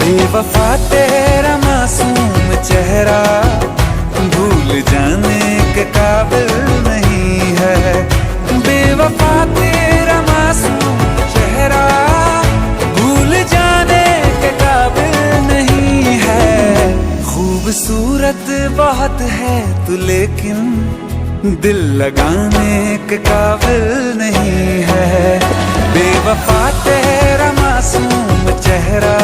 बेवफा तेरा मासूम चेहरा भूल जाने के काबिल नहीं है। बेवफा तेरा मासूम चेहरा भूल जाने के काबिल नहीं है। खूबसूरत बहुत है तू लेकिन दिल लगाने के काबिल नहीं है। बेवफा तेरा मासूम चेहरा